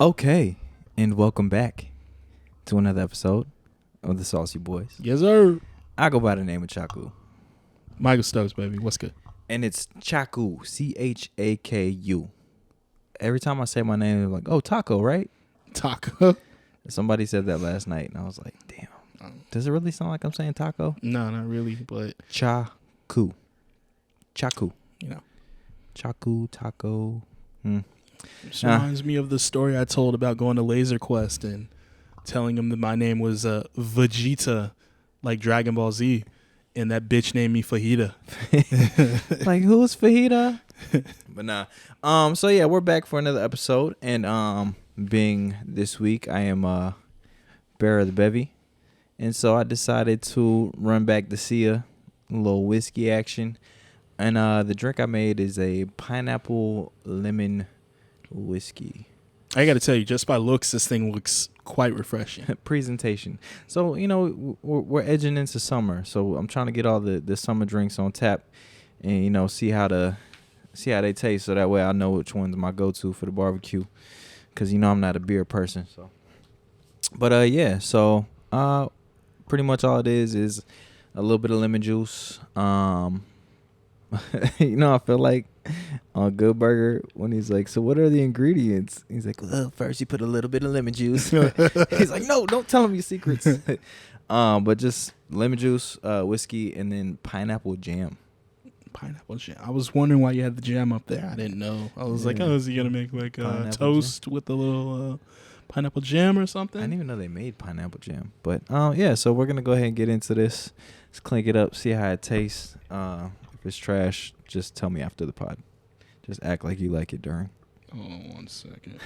Okay, and welcome back to another episode of the Saucy Boys. Yes, sir. I go by the name of Chaku, Michael Stokes, baby. What's good? and it's Chaku, Chaku. Every time I say my name, they're like, "Oh, Taco, right?" Taco. Somebody said that last night, and I was like, "Damn, does it really sound like I'm saying taco?" No, not really, but Chaku, Chaku, you know, Chaku, taco. this reminds me of the story I told about going to Laser Quest and telling him that my name was Vegeta, like Dragon Ball Z, and that bitch named me Fajita. Like, who's Fajita? But nah. So yeah, we're back for another episode, and being this week, I am bearer of the Bevy, and so I decided to run back to see a little whiskey action, and the drink I made is a pineapple lemon whiskey. I got to tell you, just by looks, this thing looks quite refreshing. Presentation. So we're edging into summer, so I'm trying to get all the summer drinks on tap, and see how they taste, so that way I know which one's my go-to for the barbecue, because I'm not a beer person. So, but yeah, so pretty much all it is a little bit of lemon juice. I feel like on Good Burger when he's like, "So what are the ingredients?" He's like, "Well, first you put a little bit of lemon juice." He's like, "No, don't tell him your secrets." But just lemon juice, whiskey, and then pineapple jam. Pineapple jam. I was wondering why you had the jam up there. I didn't know. I was like, "Oh, is he gonna make like a toast with a little pineapple jam or something?" I didn't even know they made pineapple jam. But yeah, so we're gonna go ahead and get into this. Let's clink it up, see how it tastes. If it's trash, just tell me after the pod. Just act like you like it during. Hold on 1 second.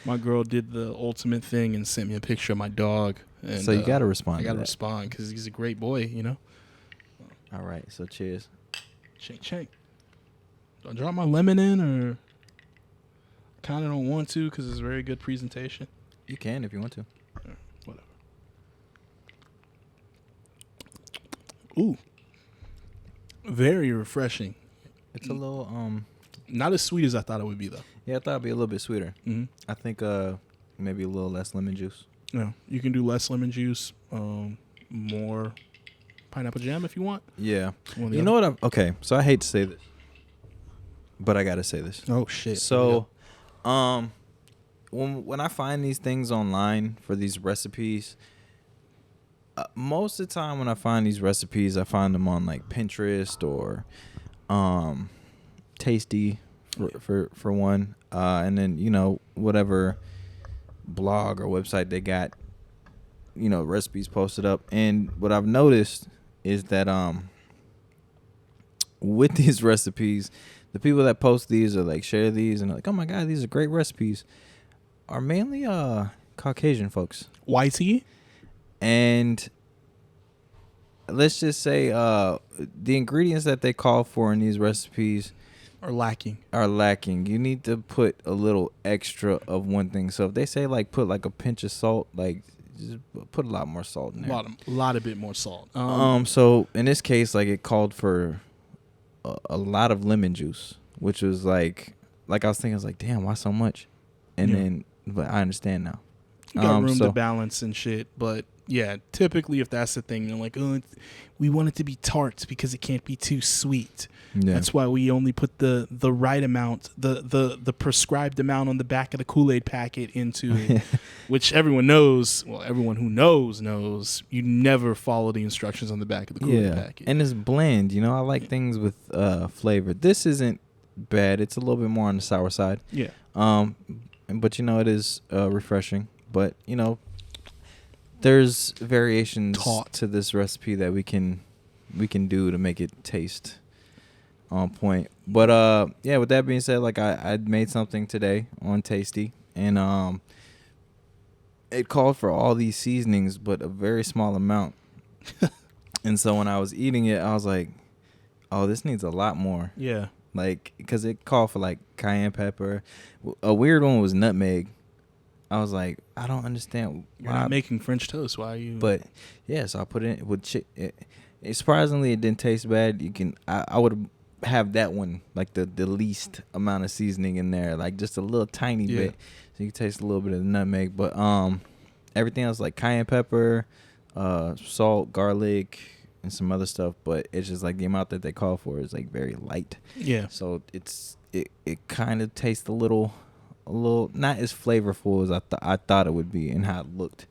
My girl did the ultimate thing and sent me a picture of my dog. And, so you gotta respond. I gotta respond because he's a great boy, All right, so cheers. Chink. Do I drop my lemon in, or kind of don't want to because it's a very good presentation? You can if you want to. Whatever. Ooh. Very refreshing. It's a little Not as sweet as I thought it would be, though. Yeah, I thought it'd be a little bit sweeter. Mm-hmm. I think maybe a little less lemon juice. Yeah, you can do less lemon juice, more pineapple jam if you want. Yeah. You know what? Okay, so I hate to say this, but I gotta say this. Oh shit. So, when I find these things online for these recipes, most of the time when I find these recipes, I find them on like Pinterest or Tasty for one, and then whatever blog or website they got recipes posted up. And what I've noticed is that with these recipes, the people that post these or like share these and like, "Oh my god, these are great recipes," are mainly Caucasian folks. YT? And let's just say the ingredients that they call for in these recipes Are lacking. You need to put a little extra of one thing. So if they say like put like a pinch of salt, like just put a lot more salt in there. A lot of bit more salt. So in this case, like it called for a lot of lemon juice, which was like I was thinking, I was like, damn, why so much? And then, but I understand now. You got room to balance and shit, but yeah, typically if that's the thing, they're like, "Oh, we want it to be tart because it can't be too sweet." Yeah. That's why we only put the right amount, the prescribed amount on the back of the Kool-Aid packet into it, which everyone knows. Well, everyone who knows you never follow the instructions on the back of the Kool-Aid packet. And it's bland. I like things with flavor. This isn't bad. It's a little bit more on the sour side. Yeah. But it is refreshing. But there's variations to this recipe that we can do to make it taste on point. But yeah, with that being said, like I made something today on Tasty, and it called for all these seasonings but a very small amount. And so when I was eating it, I was like, "Oh, this needs a lot more." Yeah. Like, because it called for like cayenne pepper. A weird one was nutmeg. I was like, I don't understand. You're not making French toast. Why are you? But yeah, so I put it in with surprisingly, it didn't taste bad. I would have have that one like the least amount of seasoning in there, like just a little tiny bit, so you can taste a little bit of the nutmeg. But everything else like cayenne pepper, salt, garlic, and some other stuff. But it's just like the amount that they call for is like very light. Yeah. So it kind of tastes a little not as flavorful as I thought it would be and how it looked.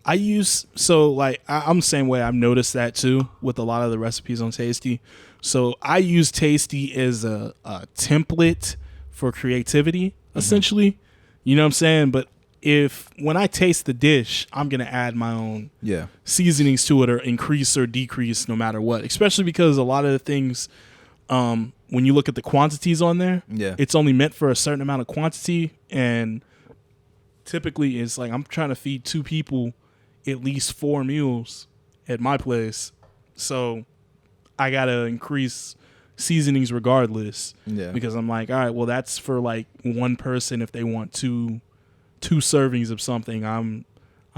I'm the same way. I've noticed that too with a lot of the recipes on Tasty. So I use Tasty as a template for creativity, essentially. You know what I'm saying? But when I taste the dish, I'm going to add my own seasonings to it or increase or decrease no matter what, especially because a lot of the things, when you look at the quantities on there, it's only meant for a certain amount of quantity. And typically it's like I'm trying to feed 2 people at least 4 meals at my place. So I got to increase seasonings regardless. Yeah. Because I'm like, all right, well, that's for like one person. If they want two servings of something, I'm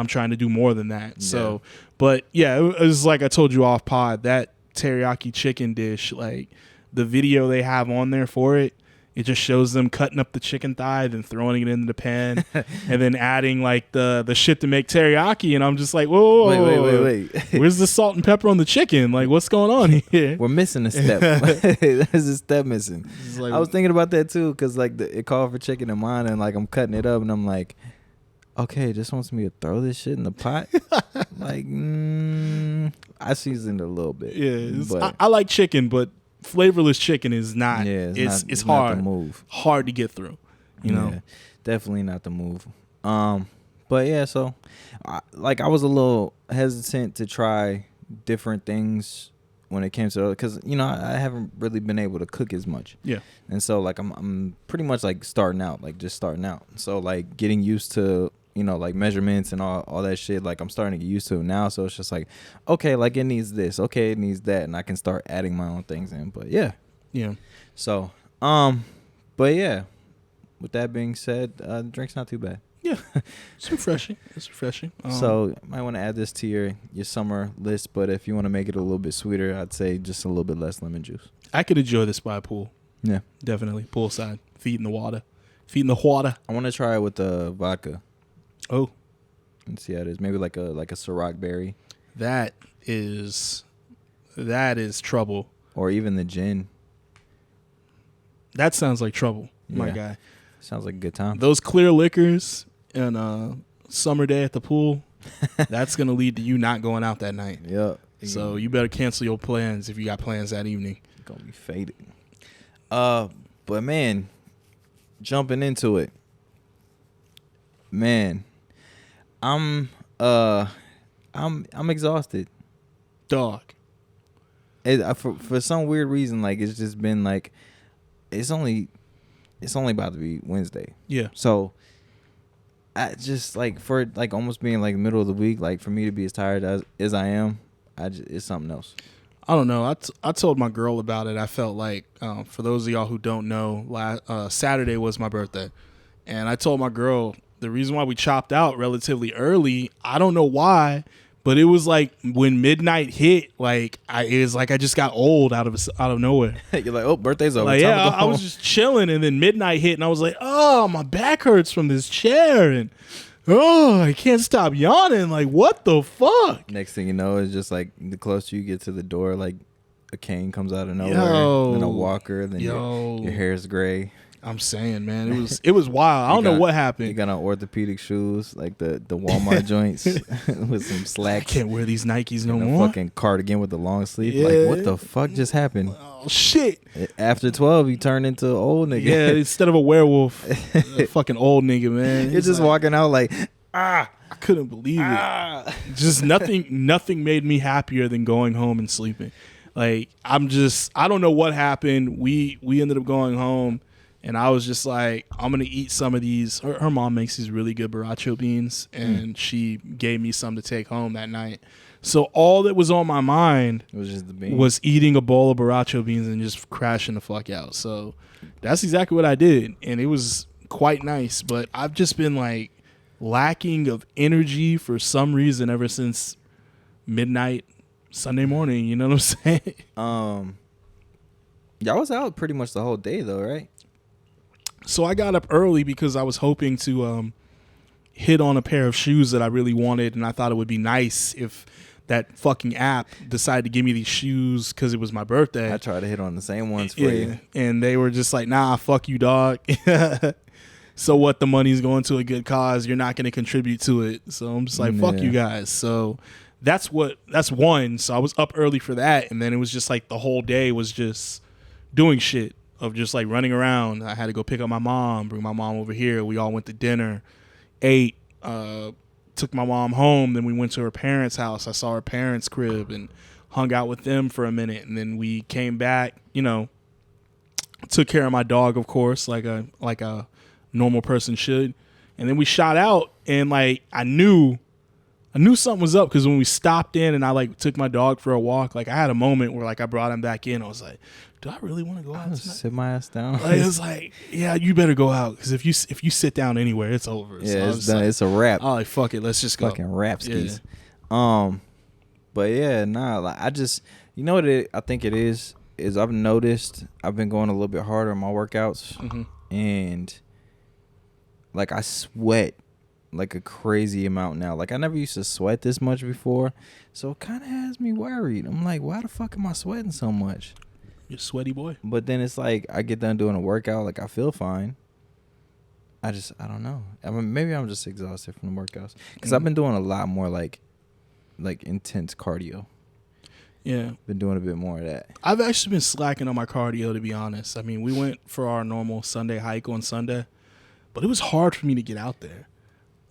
trying to do more than that. Yeah. So, but yeah, it was like I told you off pod, that teriyaki chicken dish, like the video they have on there for it, it just shows them cutting up the chicken thigh, then throwing it into the pan, and then adding like the shit to make teriyaki. And I'm just like, whoa, wait. Where's the salt and pepper on the chicken? Like, what's going on here? We're missing a step. There's a step missing. Like, I was thinking about that too, because like it called for chicken in mine, and like I'm cutting it up, and I'm like, okay, just wants me to throw this shit in the pot. Like, I seasoned a little bit. Yeah, I like chicken, but flavorless chicken is not. Yeah, it's hard. Not the move. Hard to get through. You know, definitely not the move. But yeah, so I was a little hesitant to try different things when it came to, because I haven't really been able to cook as much. Yeah, and so like I'm pretty much like starting out. So like getting used to like measurements and all that shit, like I'm starting to get used to it now. So it's just like, okay, like it needs this, okay, it needs that, and I can start adding my own things in. But yeah. So but yeah, with that being said, the drink's not too bad. Yeah, it's refreshing. So you might want to add this to your summer list, but if you want to make it a little bit sweeter, I'd say just a little bit less lemon juice. I could enjoy this by a pool. Yeah, definitely poolside, feet in the water. I want to try it with the vodka. Oh, and see how it is. Maybe like a Ciroc berry. That is trouble. Or even the gin. That sounds like trouble, my guy. Sounds like a good time. Those clear liquors and a summer day at the pool, that's gonna lead to you not going out that night. Yep. So you better cancel your plans if you got plans that evening. You're gonna be faded. But man, jumping into it, man. I'm exhausted, dog. For some weird reason, like it's just been like it's only about to be Wednesday. Yeah. So I just like for like almost being like middle of the week, like for me to be as tired as I am, it's something else. I don't know. I told my girl about it. I felt like for those of y'all who don't know, Saturday was my birthday, and I told my girl. The reason why we chopped out relatively early, I don't know why, but it was like when midnight hit, like it was like I just got old out of nowhere. You're like, oh, birthday's over. Like, yeah, I was just chilling, and then midnight hit, and I was like, oh, my back hurts from this chair, and oh, I can't stop yawning. Like, what the fuck? Next thing you know, it's just like the closer you get to the door, like a cane comes out of nowhere, then a walker, then your hair's gray. I'm saying, man, it was wild. I don't know what happened. You got on orthopedic shoes, like the Walmart joints with some slacks. I can't wear these Nikes no more. Fucking cardigan with the long sleeve. Yeah. Like, what the fuck just happened? Oh shit! After 12, you turn into an old nigga. Yeah, instead of a werewolf, a fucking old nigga, man. You're just like, walking out like, I couldn't believe it. Just nothing made me happier than going home and sleeping. Like I don't know what happened. We ended up going home. And I was just like, I'm going to eat some of these. Her mom makes these really good borracho beans, and she gave me some to take home that night. So all that was on my mind was eating a bowl of borracho beans and just crashing the fuck out. So that's exactly what I did, and it was quite nice. But I've just been like lacking of energy for some reason ever since midnight Sunday morning. You know what I'm saying? Y'all was out pretty much the whole day though, right? So I got up early because I was hoping to hit on a pair of shoes that I really wanted, and I thought it would be nice if that fucking app decided to give me these shoes because it was my birthday. I tried to hit on the same ones for you. And they were just like, nah, fuck you, dog. So what, the money's going to a good cause, you're not going to contribute to it. So I'm just like, fuck you guys. So that's one. So I was up early for that, and then it was just like the whole day was just doing shit of just like running around. I had to go pick up my mom, bring my mom over here. We all went to dinner, ate, took my mom home. Then we went to her parents' house. I saw her parents' crib and hung out with them for a minute. And then we came back, took care of my dog, of course, like a normal person should. And then we shot out, and like I knew something was up because when we stopped in and I like took my dog for a walk, like I had a moment where like I brought him back in. I was like, do I really want to go out tonight? Sit my ass down. Like, it was like, yeah, you better go out because if you sit down anywhere, it's over. Yeah, so it's done. Like, it's a wrap. Oh, like fuck it, let's just go. Fucking rapskis. Yeah. But yeah, nah. Like I just, what I think it is I've noticed I've been going a little bit harder on my workouts, and like I sweat like a crazy amount now. Like I never used to sweat this much before, so it kind of has me worried. I'm like, why the fuck am I sweating so much? You're a sweaty boy. But then it's like I get done doing a workout, like I feel fine. I don't know. I mean, maybe I'm just exhausted from the workouts because I've been doing a lot more like intense cardio. Yeah, been doing a bit more of that. I've actually been slacking on my cardio, to be honest. I mean, we went for our normal Sunday hike on Sunday, but it was hard for me to get out there.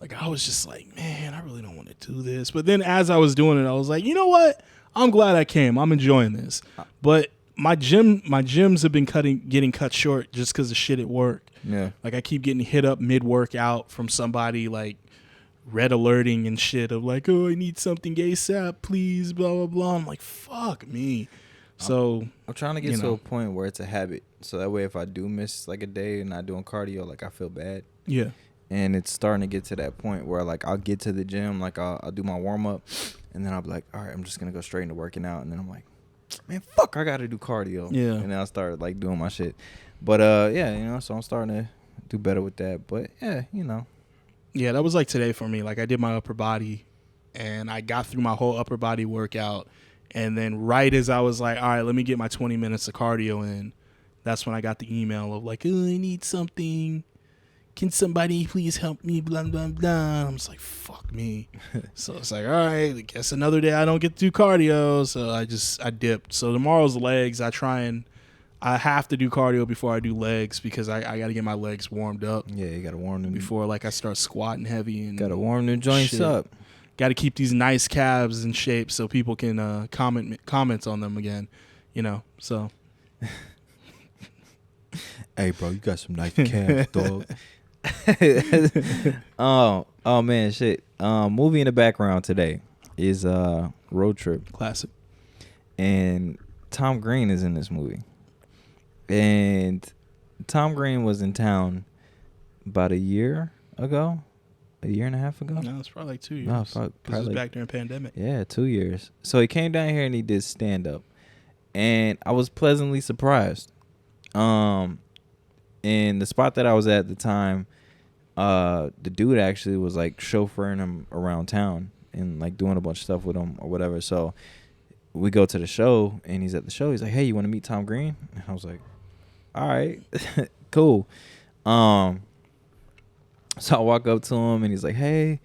Like I was just like, man, I really don't want to do this. But then as I was doing it, I was like, you know what? I'm glad I came. I'm enjoying this. But my gyms have been getting cut short just because of shit at work. Yeah. Like I keep getting hit up mid-workout from somebody like red alerting and shit of like, oh, I need something ASAP, please, blah, blah, blah. I'm like, fuck me. So I'm trying to get to a point where it's a habit. So that way if I do miss like a day and not doing cardio, like I feel bad. Yeah. And it's starting to get to that point where like I'll get to the gym, like I'll do my warm up, and then I'll be like, all right, I'm just gonna go straight into working out, and then I'm like, man, fuck, I gotta do cardio. Yeah. And then I start like doing my shit. But yeah, so I'm starting to do better with that. But yeah, Yeah, that was like today for me. Like I did my upper body, and I got through my whole upper body workout, and then right as I was like, all right, let me get my 20 minutes of cardio in, that's when I got the email of like, oh, I need something. Can somebody please help me? Blah, blah, blah. I'm just like, fuck me. So it's like, all right, I guess another day I don't get to do cardio. So I dipped. So tomorrow's legs, I have to do cardio before I do legs because I got to get my legs warmed up. Yeah, you got to warm them. Before like I start squatting heavy. And got to warm them joints up. Got to keep these nice calves in shape so people can comment on them again, so. Hey, bro, you got some nice calves, dog. oh man, shit. Movie in the background today is Road Trip. Classic. And Tom Green is in this movie. And Tom Green was in town about a year and a half ago. No, it's probably like 2 years. No, probably it was back during pandemic. Yeah, 2 years. So he came down here and he did stand up, and I was pleasantly surprised. In the spot that I was at the time, the dude actually was like chauffeuring him around town and like doing a bunch of stuff with him or whatever. So we go to the show and he's at the show. He's like, hey, you want to meet Tom Green? And I was like, all right, cool. So I walk up to him and he's like, hey,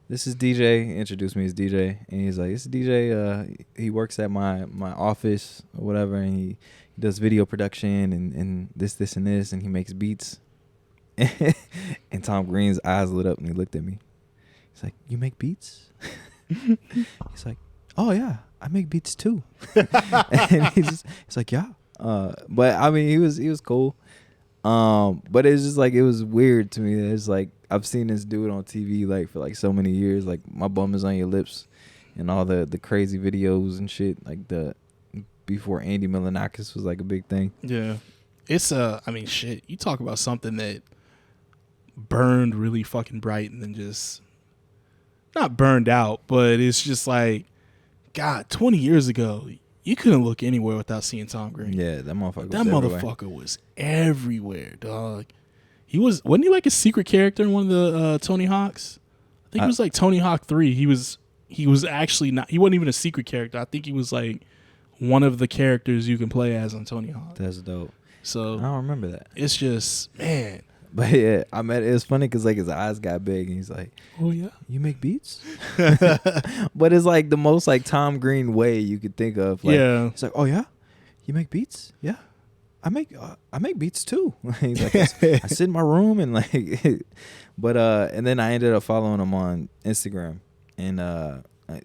this is DJ. He introduced me as DJ. And he's like, this is DJ. He works at my office or whatever. And he does video production and this, and this. And he makes beats. And Tom Green's eyes lit up and he looked at me. He's like, you make beats? He's like, oh yeah, I make beats too. And he's like, yeah. But I mean, he was cool. But it's just like, it was weird to me. It's like, I've seen this dude on TV like for like so many years, like My Bum Is On Your Lips and all the crazy videos and shit, like before Andy Milonakis was like a big thing. Yeah. It's I mean, shit, you talk about something that burned really fucking bright and then just not burned out, but it's just like, God, 20 years ago, you couldn't look anywhere without seeing Tom Green. Yeah, that motherfucker. That motherfucker was everywhere, dog. Wasn't he like a secret character in one of the Tony Hawks? I think it was like Tony Hawk 3. He was actually not. He wasn't even a secret character. I think he was like one of the characters you can play as on Tony Hawk. That's dope. So I don't remember that. It's just, man. But yeah, it was funny because like his eyes got big and he's like, "Oh yeah, you make beats?" But it's like the most like Tom Green way you could think of. Like, yeah, it's like, "Oh yeah, you make beats? Yeah, I make beats too." He's like, I sit in my room and like, but and then I ended up following him on Instagram, and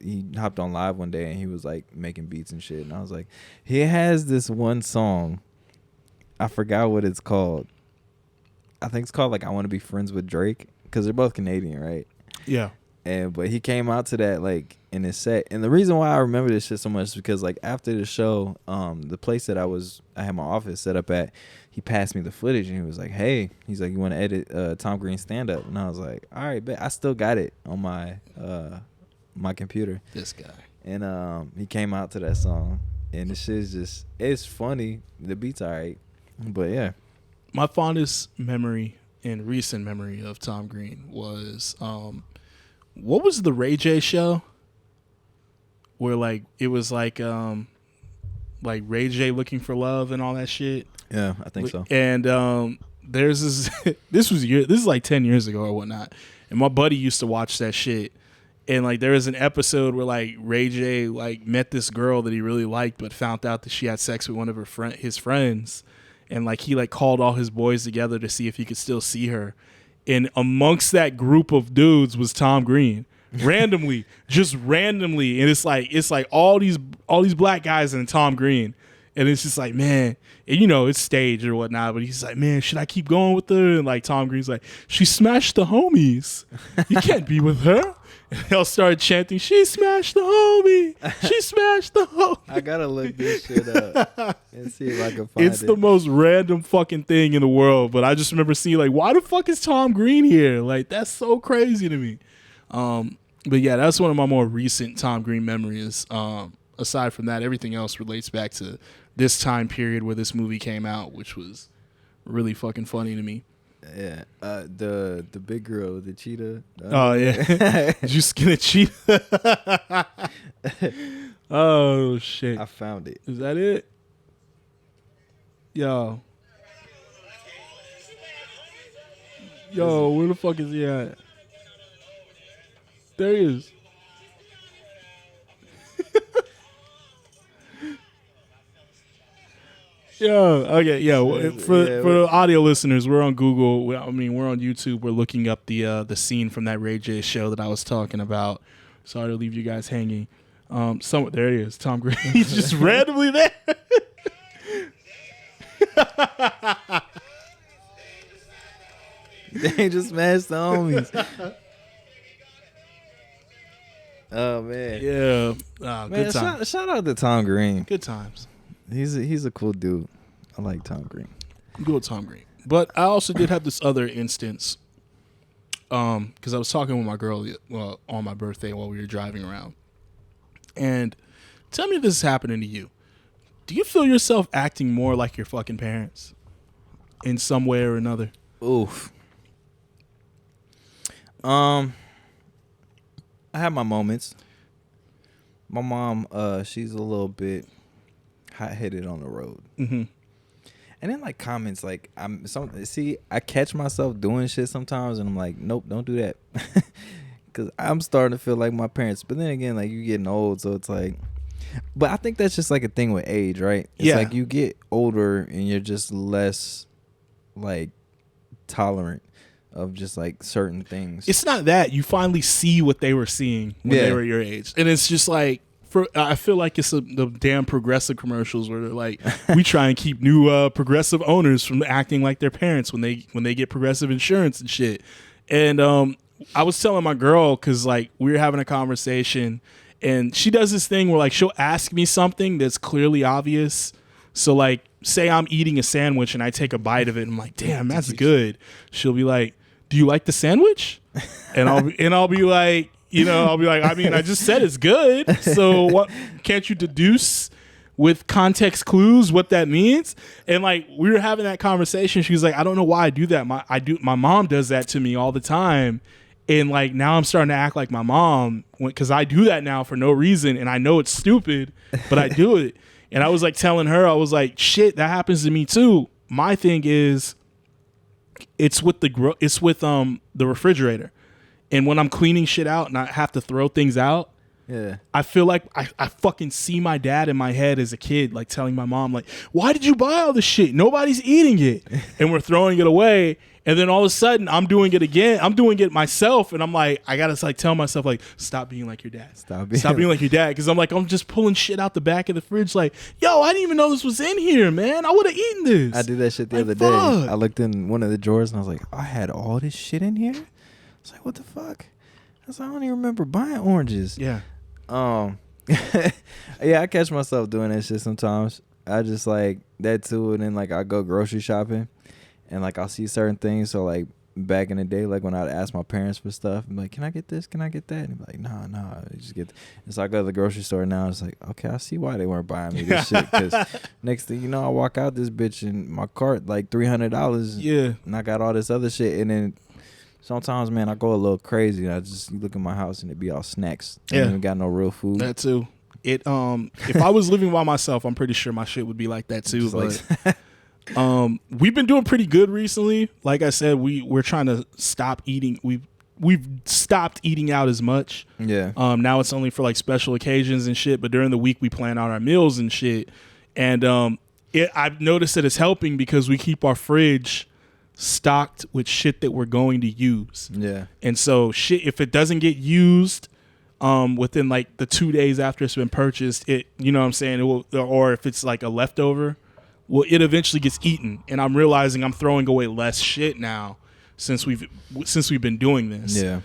he hopped on live one day and he was like making beats and shit, and I was like, he has this one song, I forgot what it's called. I think it's called like I Want to Be Friends with Drake, because they're both Canadian, right? Yeah. But he came out to that like in his set, and the reason why I remember this shit so much is because like after the show, the place that I had my office set up at, he passed me the footage and he was like, "Hey," he's like, "You want to edit Tom Green stand up?" And I was like, "All right, bet." I still got it on my my computer. This guy. And he came out to that song, and the shit's just, it's funny. The beat's all right, but yeah. My fondest memory and recent memory of Tom Green was what was the Ray J show where like it was like Ray J looking for love and all that shit. Yeah, I think so. And there's this this is like 10 years ago or whatnot, and my buddy used to watch that shit. And like there was an episode where like Ray J like met this girl that he really liked, but found out that she had sex with one of his friends. And like he like called all his boys together to see if he could still see her. And amongst that group of dudes was Tom Green. just randomly. And it's like all these black guys and Tom Green. And it's just like, man, and you know, it's staged or whatnot, but he's like, man, should I keep going with her? And like Tom Green's like, she smashed the homies. You can't be with her. And they'll start chanting, she smashed the homie. She smashed the homie. I gotta look this shit up and see if I can find it. It's the most random fucking thing in the world, but I just remember seeing like, why the fuck is Tom Green here? Like, that's so crazy to me. But yeah, that's one of my more recent Tom Green memories. Aside from that, everything else relates back to this time period where this movie came out, which was really fucking funny to me. Yeah, the big girl, the cheetah. Oh yeah, did you skin a cheetah? Oh shit! I found it. Is that it? Yo, where the fuck is he at? There he is. Yeah. Okay. Yeah. For the audio listeners, we're on Google. We're on YouTube. We're looking up the scene from that Ray J show that I was talking about. Sorry to leave you guys hanging. There he is, Tom Green. He's just randomly there. They just smashed the homies. Oh man. Yeah. Man, Good times. Shout out to Tom Green. Good times. He's a cool dude. I like Tom Green. Good with Tom Green. But I also did have this other instance, because I was talking with my girl on my birthday while we were driving around. And tell me if this is happening to you. Do you feel yourself acting more like your fucking parents in some way or another? Oof. I have my moments. My mom, she's a little bit hot-headed on the road. Mm-hmm. And then like comments like I catch myself doing shit sometimes and I'm like, nope, don't do that. Cause I'm starting to feel like my parents. But then again, like, you're getting old, so it's like, but I think that's just like a thing with age, right? It's like you get older and you're just less like tolerant of just like certain things. It's not that you finally see what they were seeing when they were your age. And it's just like, I feel like it's the damn Progressive commercials where they're like, we try and keep new Progressive owners from acting like their parents when they get Progressive insurance and shit. And I was telling my girl, because like we were having a conversation, and she does this thing where like she'll ask me something that's clearly obvious. So like, say I'm eating a sandwich and I take a bite of it and I'm like, damn, that's good. She'll be like, do you like the sandwich? And I'll be like, I mean, I just said it's good. So what? Can't you deduce with context clues what that means. And like we were having that conversation. She was like, I don't know why I do that. My mom does that to me all the time. And like now I'm starting to act like my mom because I do that now for no reason. And I know it's stupid, but I do it. And I was like telling her, I was like, shit, that happens to me too. My thing is it's with the refrigerator. And when I'm cleaning shit out and I have to throw things out, yeah, I feel like I fucking see my dad in my head as a kid, like telling my mom, like, why did you buy all this shit? Nobody's eating it. And we're throwing it away. And then all of a sudden I'm doing it again. I'm doing it myself. And I'm like, I got to like tell myself, like, stop being like your dad. Stop being like your dad. Because I'm just pulling shit out the back of the fridge like, yo, I didn't even know this was in here, man. I would have eaten this. I did that shit the other day. I looked in one of the drawers and I was like, I had all this shit in here? I was like, what the fuck? I was like, I don't even remember buying oranges. Yeah. Yeah, I catch myself doing that shit sometimes. I just like that too, and then like I go grocery shopping, and like I'll see certain things. So like back in the day, like when I'd ask my parents for stuff, I'm like, "Can I get this? Can I get that?" And they're like, "Nah, just get." And so I go to the grocery store now. It's like, okay, I see why they weren't buying me this shit. Because next thing you know, I walk out this bitch in my cart like $300. Yeah, and I got all this other shit, and then. Sometimes, man, I go a little crazy. I just look at my house and it be all snacks. I ain't even got no real food. That too. If I was living by myself, I'm pretty sure my shit would be like that too. But we've been doing pretty good recently. Like I said, we're trying to stop eating. We've stopped eating out as much. Yeah. Now it's only for like special occasions and shit. But during the week we plan out our meals and shit. And I've noticed that it's helping because we keep our fridge stocked with shit that we're going to use. Yeah. And so shit, if it doesn't get used within like the 2 days after it's been purchased, it, you know what I'm saying, it will, or if it's like a leftover, well, it eventually gets eaten. And I'm realizing I'm throwing away less shit now since we've been doing this. Yeah.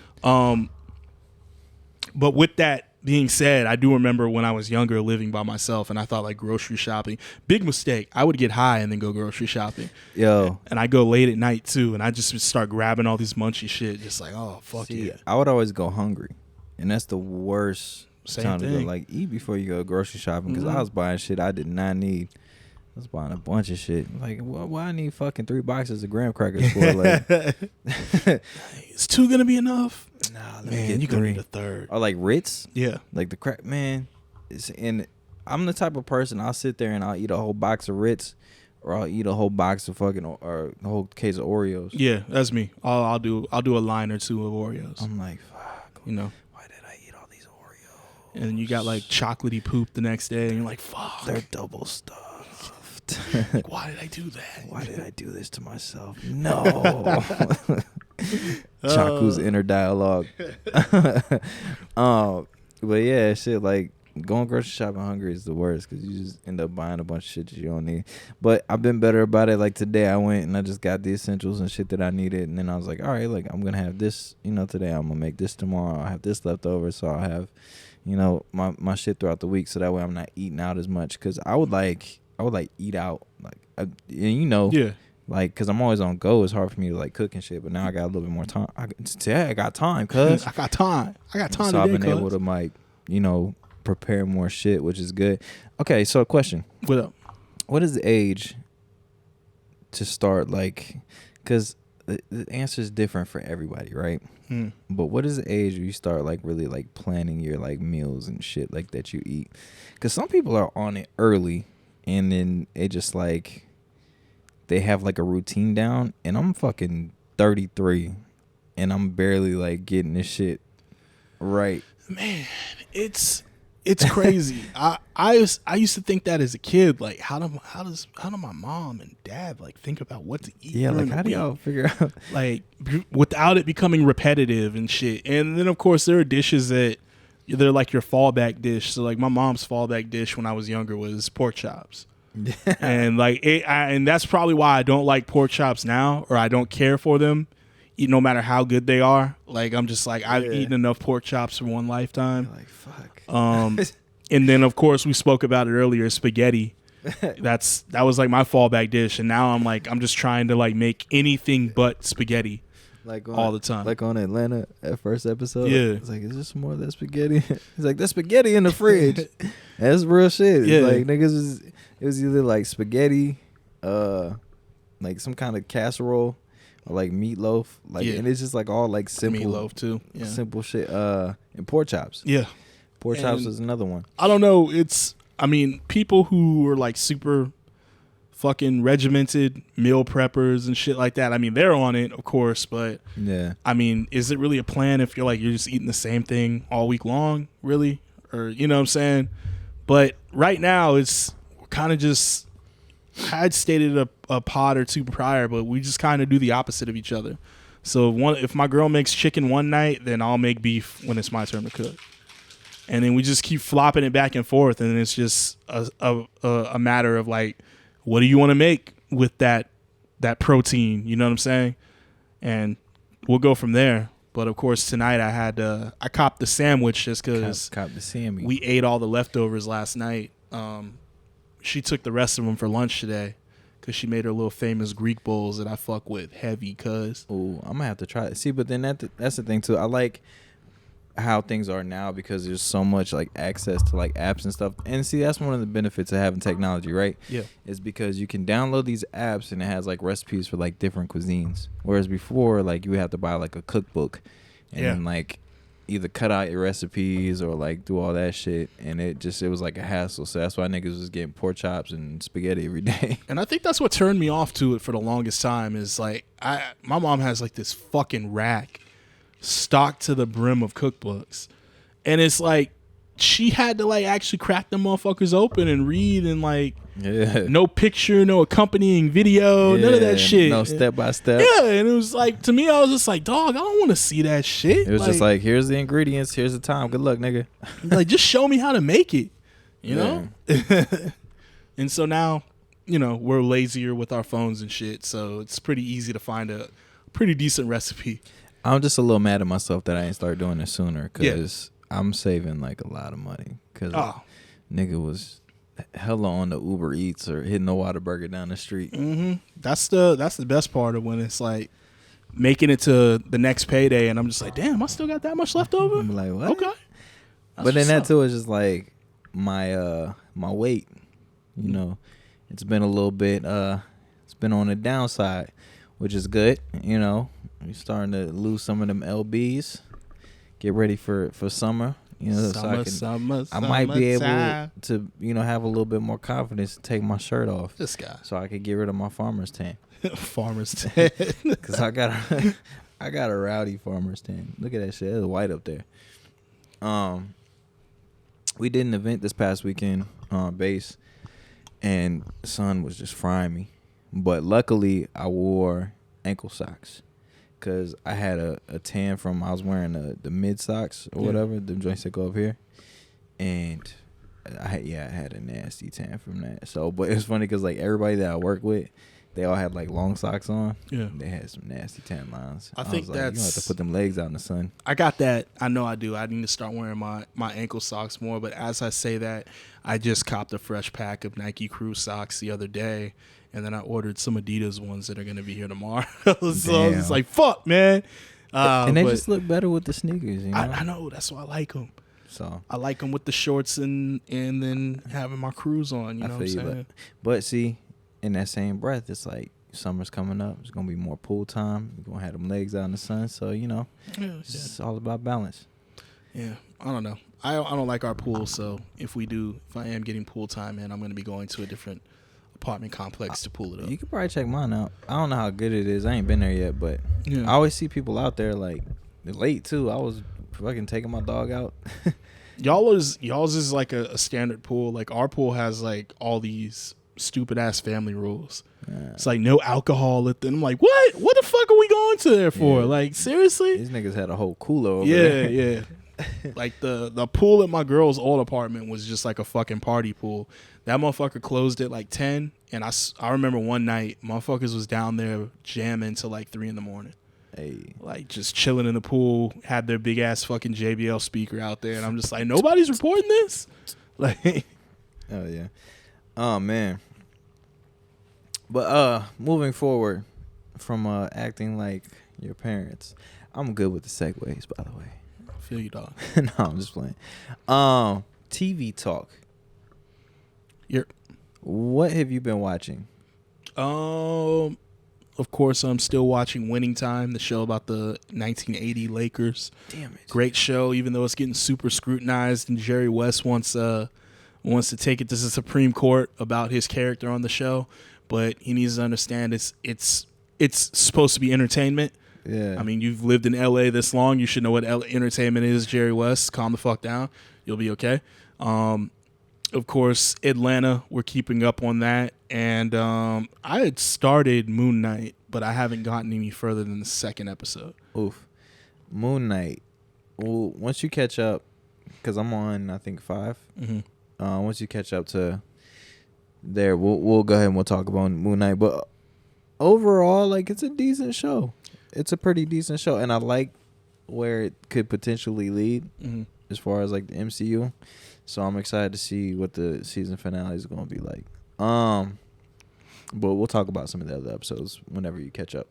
But with that being said, I do remember when I was younger living by myself and I thought like grocery shopping, big mistake. I would get high and then go grocery shopping. Yo. And I go late at night too. And I just would start grabbing all these munchy shit. Just like, oh, fuck yeah. I would always go hungry. And that's the worst time thing. to go. Like, eat before you go grocery shopping. Because I was buying shit I did not need. I was buying a bunch of shit. Like, why I need fucking 3 boxes of graham crackers for? Like, is 2 gonna be enough? Nah, man, you gonna need a 3rd. Or like Ritz. Yeah, like the crack, man. And I'm the type of person I'll sit there and I'll eat a whole box of Ritz, or I'll eat a whole box of fucking or a whole case of Oreos. Yeah, that's me. I'll do a line or 2 of Oreos. I'm like, fuck. You know, why did I eat all these Oreos? And then you got like chocolatey poop the next day, and you're like, fuck. They're double stuffed. Like, why did I do that? Why did I do this to myself? No. Chaku's inner dialogue. But yeah, shit, like going grocery shopping hungry is the worst because you just end up buying a bunch of shit that you don't need. But I've been better about it. Like today I went and I just got the essentials and shit that I needed, and then I was like, all right, like I'm gonna have this, you know, today I'm gonna make this tomorrow. I'll have this left over, so I'll have, you know, my shit throughout the week, so that way I'm not eating out as much. Because I would eat out, like, and you know, yeah, like, cause I'm always on go. It's hard for me to like cook and shit, but now I got a little bit more time. Today I got time, cuz I got time. So I've been able to like, you know, prepare more shit, which is good. Okay, so a question. What up? What is the age to start, like, cause the answer is different for everybody, right? But what is the age where you start like really like planning your like meals and shit like that you eat? Cause some people are on it early, and then it just like they have like a routine down, and I'm fucking 33 and I'm barely like getting this shit right. Man, it's crazy. I used to think that as a kid, like how do my mom and dad like think about what to eat? Yeah, like how do y'all figure out like without it becoming repetitive and shit? And then of course there are dishes that they're like your fallback dish. So like my mom's fallback dish when I was younger was pork chops. And like and that's probably why I don't like pork chops now, or I don't care for them, no matter how good they are. Like I'm just like, I've eaten enough pork chops for one lifetime. You're like, fuck. And then of course we spoke about it earlier, spaghetti. That was like my fallback dish, and now I'm just trying to like make anything but spaghetti. Like all the time. Like on Atlanta at first episode. Yeah. It's like, is there some more of that spaghetti? He's like, there's spaghetti in the fridge. That's real shit. Yeah. Like niggas it was either like spaghetti, like some kind of casserole or like meatloaf. Like and it's just like all like simple meatloaf too. Yeah. Simple shit. And pork chops. Yeah. Pork chops is another one. I don't know. People who are like super fucking regimented meal preppers and shit like that. I mean, they're on it, of course, but yeah. I mean, is it really a plan if you're just eating the same thing all week long, really? Or you know what I'm saying? But right now it's kind of just, I had stated a pod or two prior, but we just kind of do the opposite of each other. So if my girl makes chicken one night, then I'll make beef when it's my turn to cook. And then we just keep flopping it back and forth, and it's just a matter of like, what do you want to make with that protein? You know what I'm saying? And we'll go from there. But of course, tonight I copped the sandwich just because we ate all the leftovers last night. She took the rest of them for lunch today because she made her little famous Greek bowls that I fuck with heavy. Cause I'm gonna have to try it. See, but then that's the thing too. I like how things are now because there's so much like access to like apps and stuff. And see, that's one of the benefits of having technology, right? Yeah. Is because you can download these apps and it has like recipes for like different cuisines. Whereas before, like you would have to buy like a cookbook and then like either cut out your recipes or like do all that shit. And it was like a hassle. So that's why niggas was getting pork chops and spaghetti every day. And I think that's what turned me off to it for the longest time is like my mom has like this fucking rack stocked to the brim of cookbooks, and it's like she had to like actually crack them motherfuckers open and read and like no picture, no accompanying video, none of that shit, no step by step. And it was like, to me, I was just like, dog, I don't want to see that shit. It was just like, here's the ingredients, here's the time, good luck, nigga. Like, just show me how to make it, you know. And so now, we're lazier with our phones and shit, so it's pretty easy to find a pretty decent recipe. I'm just a little mad at myself that I ain't start doing this sooner because I'm saving like a lot of money because nigga was hella on the Uber Eats or hitting the Whataburger down the street. Mm-hmm. That's the best part of when it's like making it to the next payday and I'm just like, damn, I still got that much left over? I'm like, what? Okay. But then that too is just like my weight, it's been a little bit, it's been on the downside, which is good, We're starting to lose some of them LBs. Get ready for summer, I might be able to, have a little bit more confidence to take my shirt off. This guy. So I could get rid of my farmer's tan. Farmer's tan. Because I got a rowdy farmer's tan. Look at that shit. It's white up there. We did an event this past weekend on base, and the sun was just frying me. But luckily, I wore ankle socks. Because I had a tan I was wearing the mid socks or whatever, the joints that go up here. And I had a nasty tan from that. So, but it's funny because like everybody that I work with, they all had like long socks on. Yeah. They had some nasty tan lines. I think was like, you have to put them legs out in the sun. I got that. I know I do. I need to start wearing my ankle socks more. But as I say that, I just copped a fresh pack of Nike Crew socks the other day. And then I ordered some Adidas ones that are going to be here tomorrow. So I was just like, fuck, man. And they just look better with the sneakers, I know. That's why I like them. So I like them with the shorts and then having my crews on, you know what I'm saying? But see, in that same breath, it's like summer's coming up. It's going to be more pool time. We're going to have them legs out in the sun. So, it's all about balance. Yeah, I don't know. I don't like our pool. So if I am getting pool time, man, I'm going to be going to a different apartment complex to pull it up. You could probably check mine out. I don't know how good it is. I ain't been there yet, but I always see people out there like late too. I was fucking taking my dog out. Y'all's is like a standard pool. Like our pool has like all these stupid ass family rules. It's like no alcohol at them. I'm like, what? What the fuck are we going to there for? Like seriously? These niggas had a whole cooler over there. Yeah. Like the pool at my girl's old apartment was just like a fucking party pool. That motherfucker closed at like 10, and I remember one night motherfuckers was down there jamming till like 3 a.m. Hey, like just chilling in the pool, had their big ass fucking JBL speaker out there, and I'm just like, nobody's reporting this. Like, oh yeah, oh man. But moving forward from acting like Your parents. I'm good with the segues, by the way. I feel you, dog. No, I'm just playing. TV talk. What have you been watching? Of course, I'm still watching Winning Time, the show about the 1980 Lakers. Damn it. Great show, even though it's getting super scrutinized, and Jerry West wants to take it to the Supreme Court about his character on the show. But he needs to understand it's supposed to be entertainment. Yeah. I mean, you've lived in LA this long. You should know what entertainment is, Jerry West. Calm the fuck down. You'll be okay. Of course, Atlanta, we're keeping up on that. And I had started Moon Knight, but I haven't gotten any further than the second episode. Oof. Moon Knight. Well, once you catch up, because I'm on, I think, 5. Mm-hmm. Once you catch up to there, we'll go ahead and we'll talk about Moon Knight. But overall, like, it's a decent show. It's a pretty decent show. And I like where it could potentially lead as far as, like, the MCU. So I'm excited to see what the season finale is going to be like. But we'll talk about some of the other episodes whenever you catch up.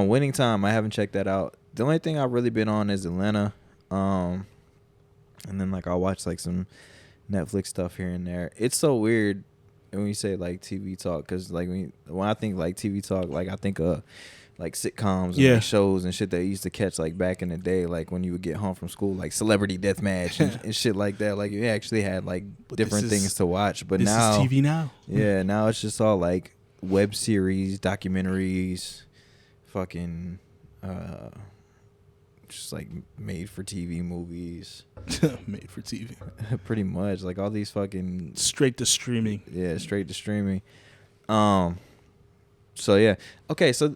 Winning Time, I haven't checked that out. The only thing I've really been on is Atlanta. And then, like, I'll watch, like, some Netflix stuff here and there. It's so weird when you say, like, TV talk, because, like, when I think, like, TV talk, like, I think of, like, sitcoms and like, shows and shit that you used to catch, like, back in the day, like, when you would get home from school, like Celebrity Deathmatch and shit like that. Like, you actually had, like, different things to watch. But now, this is TV now. Yeah, now it's just all, like, web series, documentaries, fucking, just, like, made for TV movies. Made for TV. Pretty much. Like, all these fucking... Straight to streaming. Yeah, straight to streaming. So, yeah. Okay, so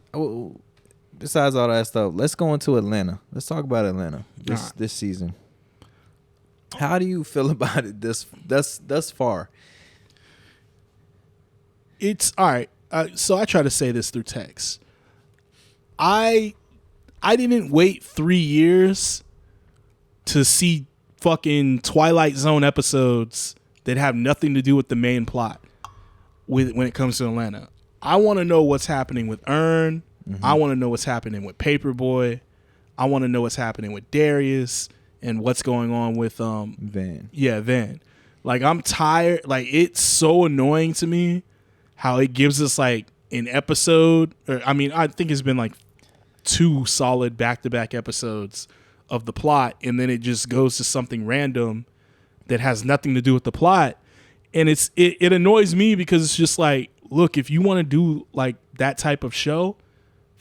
besides all that stuff, let's go into Atlanta. Let's talk about Atlanta this season. How do you feel about it thus far? It's all right. So I try to say this through text. I didn't wait 3 years to see fucking Twilight Zone episodes that have nothing to do with the main plot when it comes to Atlanta. I want to know what's happening with Earn. Mm-hmm. I want to know what's happening with Paperboy. I want to know what's happening with Darius and what's going on with Van. Yeah, Van. Like, I'm tired. Like, it's so annoying to me how it gives us, like, an episode. I think it's been like 2 solid back-to-back episodes of the plot, and then it just goes to something random that has nothing to do with the plot. And it annoys me because it's just like, look, if you want to do like that type of show,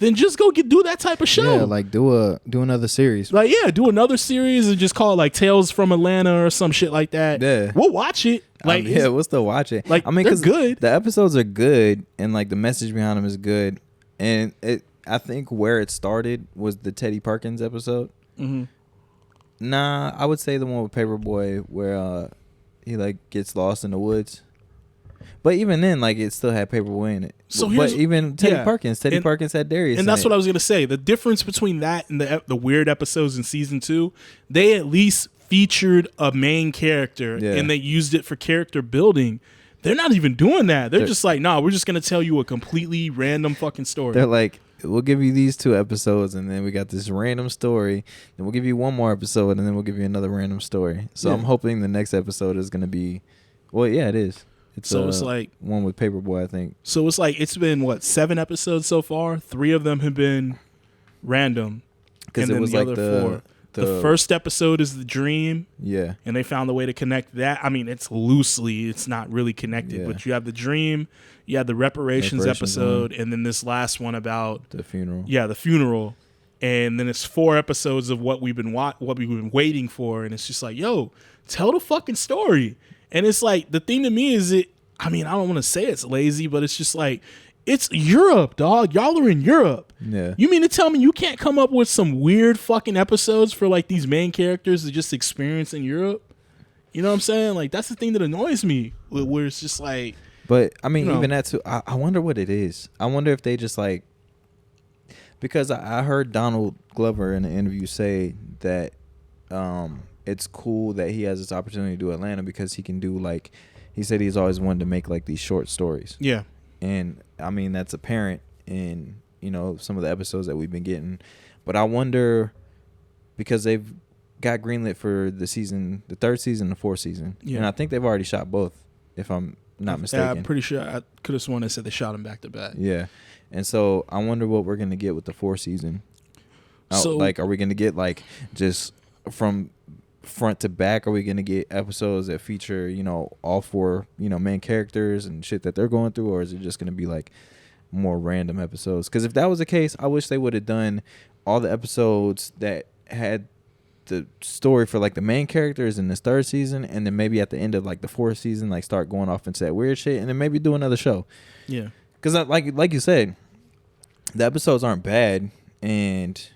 then just go do that type of show. Yeah, like do another series. Like, yeah, do another series and just call it like Tales from Atlanta or some shit like that. Yeah, we'll watch it. Like, we'll still watch it. Like, I mean, because good. The episodes are good and like the message behind them is good. And I think where it started was the Teddy Perkins episode. Mm-hmm. Nah, I would say the one with Paperboy where he like gets lost in the woods. But even then, like, it still had Paperboy in it. So but even Teddy Perkins had Darius. And that's what I was gonna say. The difference between that and the weird episodes in season 2, they at least featured a main character and they used it for character building. They're not even doing that. They're just like, nah, we're just gonna tell you a completely random fucking story. They're like, we'll give you these 2 episodes, and then we got this random story. Then we'll give you one more episode, and then we'll give you another random story. So I'm hoping the next episode is gonna be, well, yeah, it is. It's like one with Paperboy, I think. So it's like, it's been 7 episodes so far. 3 of them have been random, because it was the like other 4. The first episode is the dream. Yeah. And they found a way to connect that. I mean, it's not really connected, but you have the dream, you have the reparations episode, and then this last one about the funeral. Yeah, the funeral. And then it's 4 episodes of what we've been waiting for, and it's just like, yo, tell the fucking story. And it's like, the thing to me is I don't want to say it's lazy, but it's just like, it's Europe, dog. Y'all are in Europe. Yeah. You mean to tell me you can't come up with some weird fucking episodes for like these main characters to just experience in Europe? You know what I'm saying? Like, that's the thing that annoys me, where it's just like. But I mean, even that too. I wonder what it is. I wonder if they just like, because I heard Donald Glover in an interview say that it's cool that he has this opportunity to do Atlanta because he can do, like, he said he's always wanted to make like these short stories. Yeah. And I mean, that's apparent in you know, some of the episodes that we've been getting. But I wonder, because they've got greenlit for the third season, the fourth season. Yeah. And I think they've already shot both, if I'm not mistaken. Yeah, I'm pretty sure. I could have sworn they said they shot them back to back. Yeah. And so I wonder what we're going to get with the fourth season. So, like, are we going to get, like, just from front to back? Are we going to get episodes that feature, you know, all four, you know, main characters and shit that they're going through? Or is it just going to be, like, more random episodes? Because if that was the case, I wish they would have done all the episodes that had the story for, like, the main characters in this third season, and then maybe at the end of, like, the fourth season, like, start going off into that weird shit, and then maybe do another show. Yeah. Because, like you said, the episodes aren't bad, and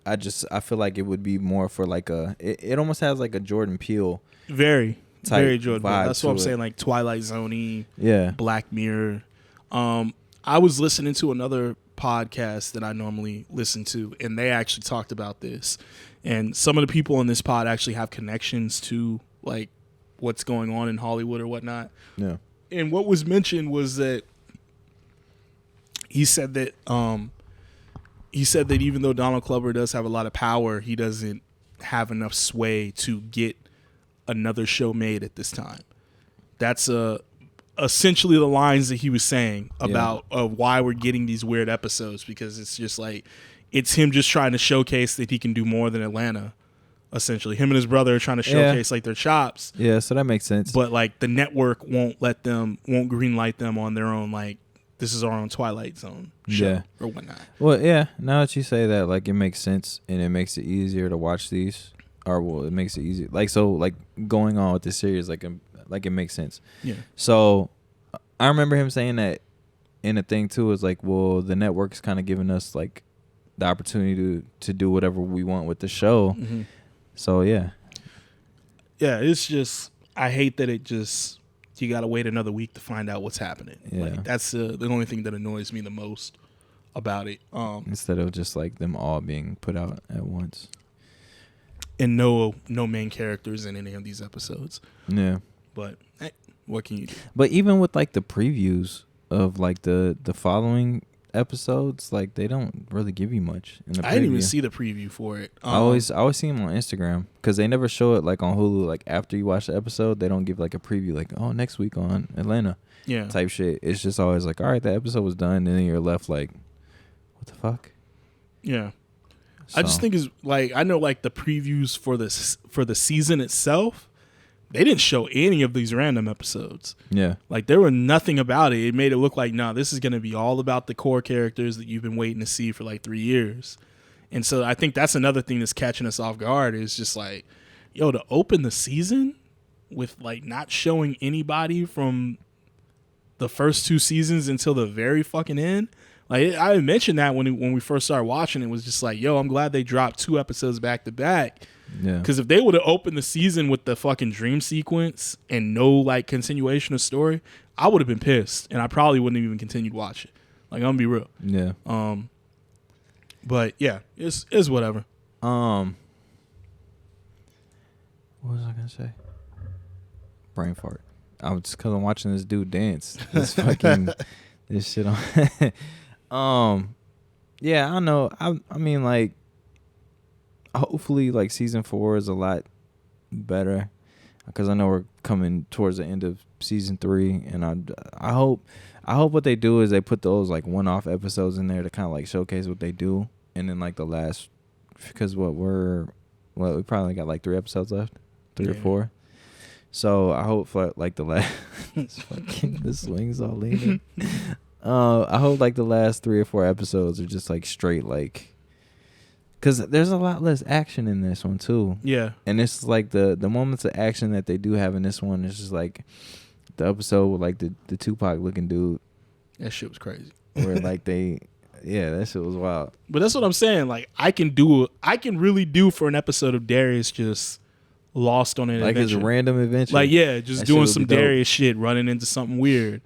I feel like it would be more for, like, it almost has, like, a Jordan Peele very Jordan Peele. That's what I'm saying, like Twilight Zone-y, yeah, Black Mirror. I was listening to another podcast that I normally listen to, and they actually talked about this. And some of the people in this pod actually have connections to, like, what's going on in Hollywood or whatnot. Yeah. And what was mentioned was that he said that even though Donald Glover does have a lot of power, he doesn't have enough sway to get another show made at this time. That's essentially the lines that he was saying about why we're getting these weird episodes, because it's just like, it's him just trying to showcase that he can do more than Atlanta. Essentially, him and his brother are trying to showcase like their chops. Yeah, so that makes sense. But like the network won't greenlight them on their own, like, this is our own Twilight Zone show or whatnot. Well, yeah, now that you say that, like, it makes sense, and it makes it easier to watch these. Or, well, it makes it easier. Like, so, like, going on with this series, like it makes sense. Yeah. So, I remember him saying that in a thing, too, is like, well, the network's kind of giving us, like, the opportunity to do whatever we want with the show. Mm-hmm. So, yeah. Yeah, it's just, I hate that you got to wait another week to find out what's happening. Yeah. Like, that's the only thing that annoys me the most about it. Instead of just, like, them all being put out at once. And no main characters in any of these episodes. Yeah. But what can you do? But even with, like, the previews of, like, the following episodes, like, they don't really give you much in the preview. I didn't even see the preview for it. I always see them on Instagram, because they never show it, like, on Hulu. Like, after you watch the episode, they don't give, like, a preview, like, oh, next week on Atlanta, type shit. It's just always like, all right, the episode was done, and then you're left like, what the fuck? Yeah. So. I just think is, like, I know, like, the previews for the season itself, they didn't show any of these random episodes. Yeah. Like, there were nothing about it. It made it look like, nah, this is going to be all about the core characters that you've been waiting to see for, like, 3 years. And so I think that's another thing that's catching us off guard, is just like, yo, to open the season with, like, not showing anybody from the first 2 seasons until the very fucking end. Like, I mentioned that when we first started watching, it was just like, yo, I'm glad they dropped 2 episodes back to back. Yeah. Because if they would have opened the season with the fucking dream sequence and no, like, continuation of story, I would have been pissed, and I probably wouldn't have even continued watching. Like, I'm gonna be real. Yeah. But yeah, it's whatever. What was I gonna say? Brain fart. Because I'm watching this dude dance. This fucking this shit on. Yeah, I know. I mean, like, hopefully, like, season 4 is a lot better, because I know we're coming towards the end of season 3, and I hope what they do is they put those, like, one-off episodes in there to kind of, like, showcase what they do, and then, like, the last, because we probably got, like, 3 episodes left, 3 or 4. So I hope for, like, the last the swings all leaning. I hope, like, the last 3 or 4 episodes are just, like, straight, like, because there's a lot less action in this one too. Yeah. And it's like the moments of action that they do have in this one is just like the episode with, like, the Tupac looking dude. That shit was crazy. Where, like, that shit was wild. But that's what I'm saying. Like, I can really do for an episode of Darius just lost on an adventure. Like his random adventure. Like, yeah, just doing some Darius shit, running into something weird.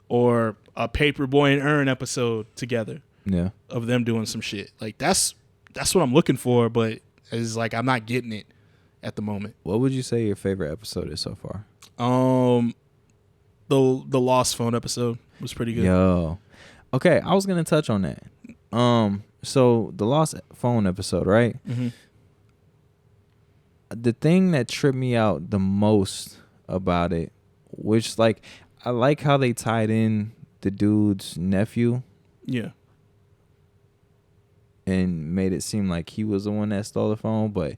Or a Paperboy and Earn episode together. Yeah. Of them doing some shit. Like, that's what I'm looking for, but it's like I'm not getting it at the moment. What would you say your favorite episode is so far? The Lost Phone episode was pretty good. Yo. Okay, I was gonna touch on that. So the lost phone episode, right? Mm-hmm. The thing that tripped me out the most about it, which like I like how they tied in the dude's nephew. Yeah. And made it seem like he was the one that stole the phone, but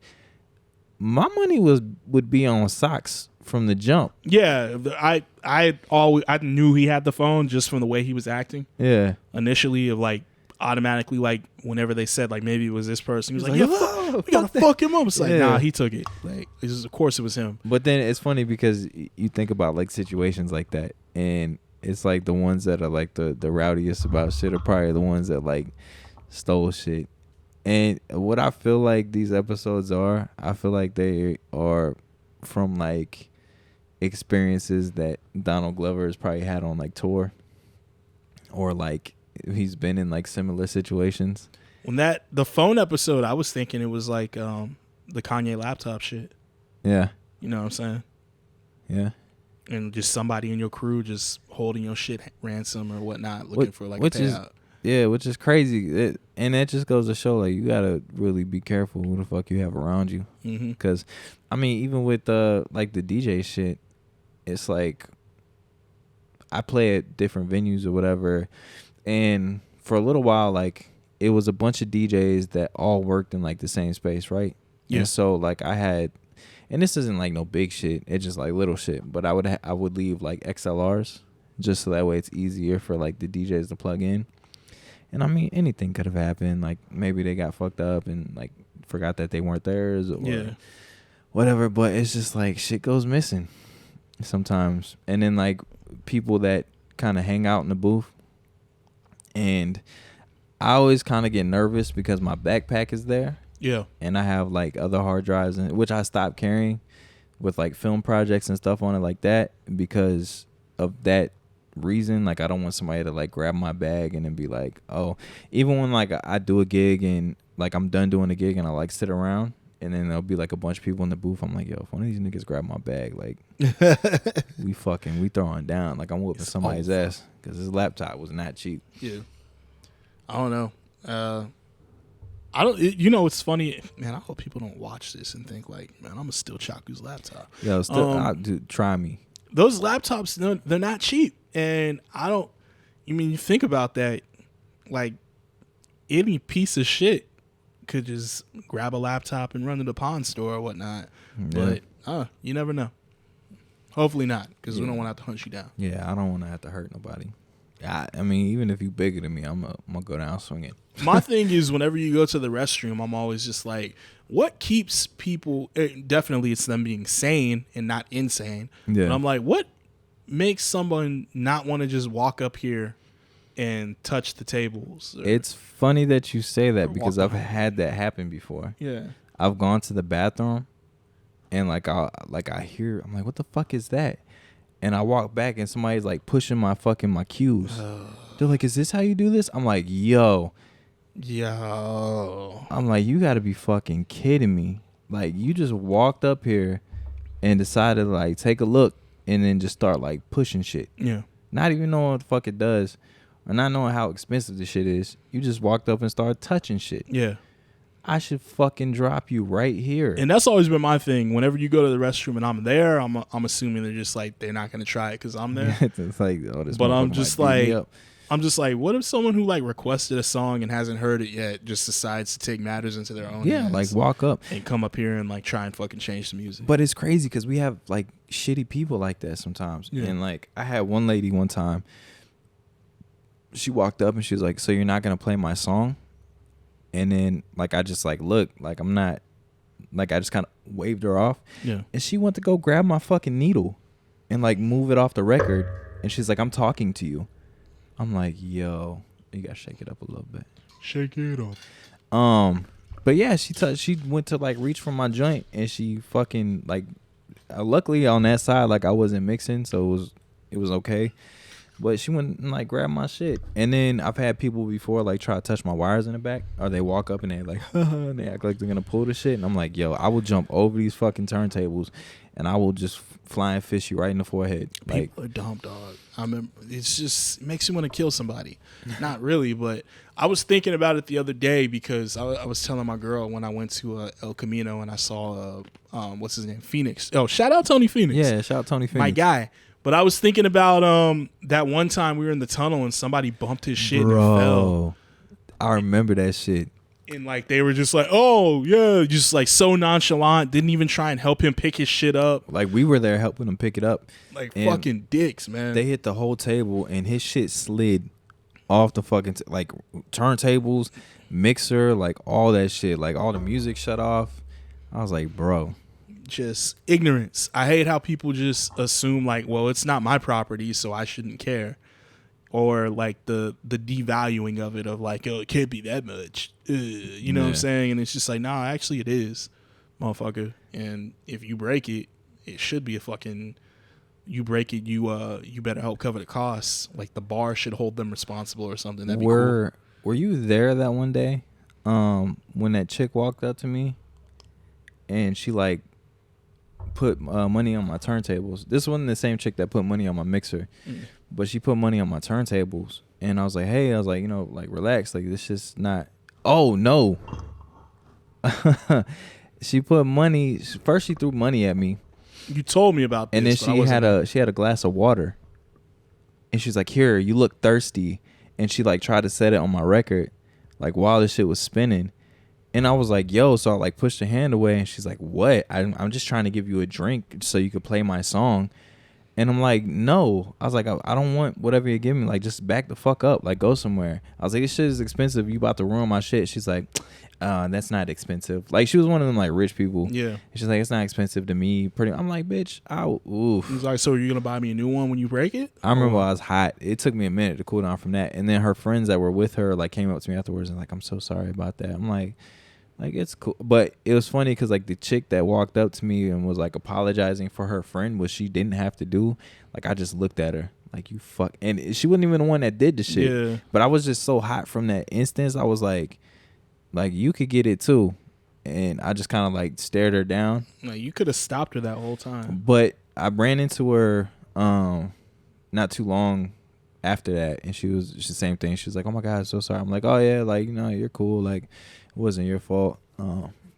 my money would be on Socks from the jump. Yeah, I knew he had the phone just from the way he was acting. Yeah. Initially, of like automatically, like whenever they said like maybe it was this person, he was like, "Yo, we gotta fuck him up." It's like, yeah. nah, he took it. Like, of course it was him. But then it's funny because you think about like situations like that, and it's like the ones that are like the rowdiest about shit are probably the ones that like stole shit. And what I feel like these episodes are, I feel like they are from like experiences that Donald Glover has probably had on like tour, or like he's been in like similar situations. When the phone episode, I was thinking it was like the Kanye laptop shit. Yeah. You know what I'm saying? Yeah. And just somebody in your crew just holding your shit ransom or whatnot, looking for like a payout. Which is crazy. And that just goes to show, like, you got to really be careful who the fuck you have around you. Because, I mean, even with, like, the DJ shit, it's like I play at different venues or whatever. And for a little while, like, it was a bunch of DJs that all worked in, like, the same space, right? Yeah. And so, like, I had, and this isn't, like, no big shit. It's just, like, little shit. But I would leave, like, XLRs just so that way it's easier for, like, the DJs to plug in. And I mean, anything could have happened. Like maybe they got fucked up and like forgot that they weren't theirs or whatever. But it's just like shit goes missing sometimes. And then like people that kind of hang out in the booth. And I always kind of get nervous because my backpack is there. Yeah. And I have like other hard drives, which I stopped carrying with like film projects and stuff on it like that because of that reason. Like I don't want somebody to like grab my bag and then be like, oh, even when like I do a gig and like I'm done doing the gig and I like sit around and then there'll be like a bunch of people in the booth, I'm like, yo, if one of these niggas grab my bag, like we throwing down, like I'm whooping somebody's ass because his laptop was not cheap. Yeah. I don't know. I don't. You know, it's funny, man. I hope people don't watch this and think like, man, I'm gonna steal Chaku's laptop. Yo, dude, try me. Those laptops, they're not cheap. And I don't, you think about that, like any piece of shit could just grab a laptop and run to the pawn store or whatnot. Yeah. But you never know. Hopefully not, because we don't want to have to hunt you down. Yeah, I don't want to have to hurt nobody. I mean, even if you bigger than me, I'm gonna go down swinging. My thing is, whenever you go to the restroom, I'm always just like, what keeps people, definitely it's them being sane and not insane. Yeah. But I'm like, what makes someone not want to just walk up here and touch the tables? It's funny that you say that because I've had that happen before. Yeah. I've gone to the bathroom and I hear, I'm like, what the fuck is that? And I walk back and somebody's like pushing my cues. They're like, is this how you do this? I'm like, yo. I'm like, you gotta be fucking kidding me. Like, you just walked up here and decided to like take a look and then just start like pushing shit. Yeah. Not even knowing what the fuck it does or not knowing how expensive the shit is. You just walked up and started touching shit. Yeah. I should fucking drop you right here. And that's always been my thing. Whenever you go to the restroom and I'm there, I'm assuming they're just like, they're not going to try it because I'm there. It's like, oh, this. But I'm just like, what if someone who like requested a song and hasn't heard it yet just decides to take matters into their own hands? Like walk up and come up here and like try and fucking change the music. But it's crazy because we have like shitty people like that sometimes. Yeah. And like I had one lady one time, she walked up and she was like, so you're not going to play my song? And then like I just like look like I'm not, like I just kind of waved her off. Yeah. And she went to go grab my fucking needle and like move it off the record. And she's like, I'm talking to you. I'm like, yo, you gotta shake it up a little bit. Shake it up. But yeah, she went to like reach for my joint and she fucking like, luckily on that side like I wasn't mixing, so it was okay. But she went and like grabbed my shit. And then I've had people before like try to touch my wires in the back, or they walk up and they like and they act like they're gonna pull the shit. And I'm like, yo, I will jump over these fucking turntables and I will just fly and fish you right in the forehead. People are dumb, dog. I remember, it's just, it makes you want to kill somebody. Not really, but I was thinking about it the other day because I was telling my girl when I went to El Camino and I saw what's his name, Phoenix. Oh, shout out Tony Phoenix. Yeah, shout out Tony Phoenix, my guy. But I was thinking about that one time we were in the tunnel and somebody bumped his shit and fell. I remember that shit. And like they were just like, oh yeah, just like so nonchalant, didn't even try and help him pick his shit up. Like we were there helping him pick it up. Like fucking dicks, man. They hit the whole table and his shit slid off the fucking like turntables, mixer, like all that shit, like all the music shut off. I was like, bro. Just ignorance. I hate how people just assume like, well, it's not my property, so I shouldn't care. Or like the devaluing of it of like, oh, it can't be that much. You know what I'm saying? And it's just like, nah, actually it is, motherfucker. And if you break it, it should be a fucking, you break it, you better help cover the costs. Like the bar should hold them responsible or something. That'd be cool. Were you there that one day when that chick walked up to me and she like put money on my turntables? This wasn't the same chick that put money on my mixer. But she put money on my turntables, and I was like, "Hey," I was like, you know, like relax, like this is not. Oh no. She put money. First, she threw money at me. You told me about this, and then she had a glass of water, and she's like, "Here, you look thirsty," and she like tried to set it on my record, like while the shit was spinning, and I was like, "Yo," so I like pushed her hand away, and she's like, "What? I'm just trying to give you a drink so you could play my song." And I'm like, no. I was like, I don't want whatever you give me. Like, just back the fuck up. Like, go somewhere. I was like, this shit is expensive. You about to ruin my shit. She's like, that's not expensive. Like, she was one of them, like, rich people. Yeah. And she's like, it's not expensive to me. I'm like, bitch, oof. He's like, so are you going to buy me a new one when you break it? I remember I was hot. It took me a minute to cool down from that. And then her friends that were with her, like, came up to me afterwards and like, I'm so sorry about that. I'm like, it's cool. But it was funny because like the chick that walked up to me and was like apologizing for her friend, what she didn't have to do, like I just looked at her like, you fuck. And she wasn't even the one that did the shit. Yeah. But I was just so hot from that instance. I was like you could get it too. And I just kind of like stared her down. No, you could have stopped her that whole time. But I ran into her not too long after that, and she was just the same thing. She was like, oh my God, I'm so sorry. I'm like, oh yeah, like, you know, you're cool. Like, it wasn't your fault.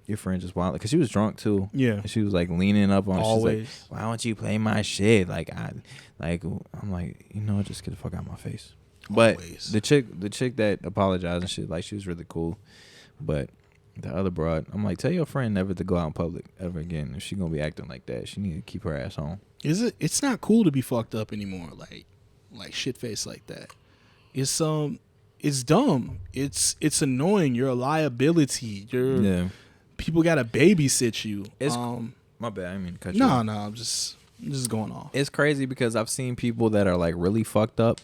Your friend just wild, because she was drunk too. Yeah, and she was like leaning up on. Always. She's like, why don't you play my shit? I'm like, you know, just get the fuck out of my face. But Always. the chick that apologized and shit, like she was really cool. But the other broad, I'm like, tell your friend never to go out in public ever again. If she gonna be acting like that, she need to keep her ass home. It's not cool to be fucked up anymore. Like shit face like that. It's dumb. It's annoying. You're a liability. People gotta babysit you. My bad. I didn't mean to cut you. No, off. I'm just going off. It's crazy because I've seen people that are like really fucked up,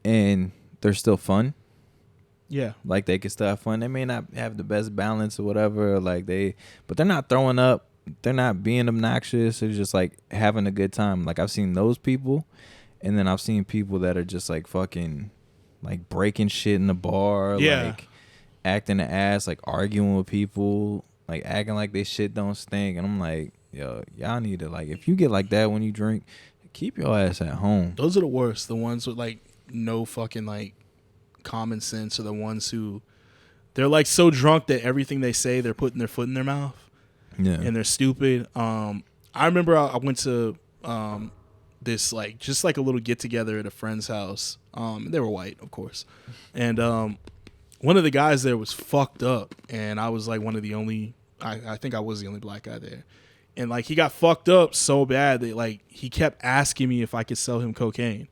and they're still fun. Yeah, like they can still have fun. They may not have the best balance or whatever. But they're not throwing up. They're not being obnoxious. They're just like having a good time. Like I've seen those people, and then I've seen people that are just like fucking, like breaking shit in the bar. Yeah. Like acting the ass, like arguing with people, like acting like they shit don't stink. And I'm like, yo, y'all need to, like, if you get like that when you drink, keep your ass at home. Those are the worst. The ones with like no fucking like common sense, are the ones who they're like so drunk that everything they say they're putting their foot in their mouth. Yeah. And they're stupid. I remember I went to this like just like a little get together at a friend's house. They were white, of course. And one of the guys there was fucked up, and I was like one of the only I think I was the only black guy there. And like he got fucked up so bad that like he kept asking me if I could sell him cocaine.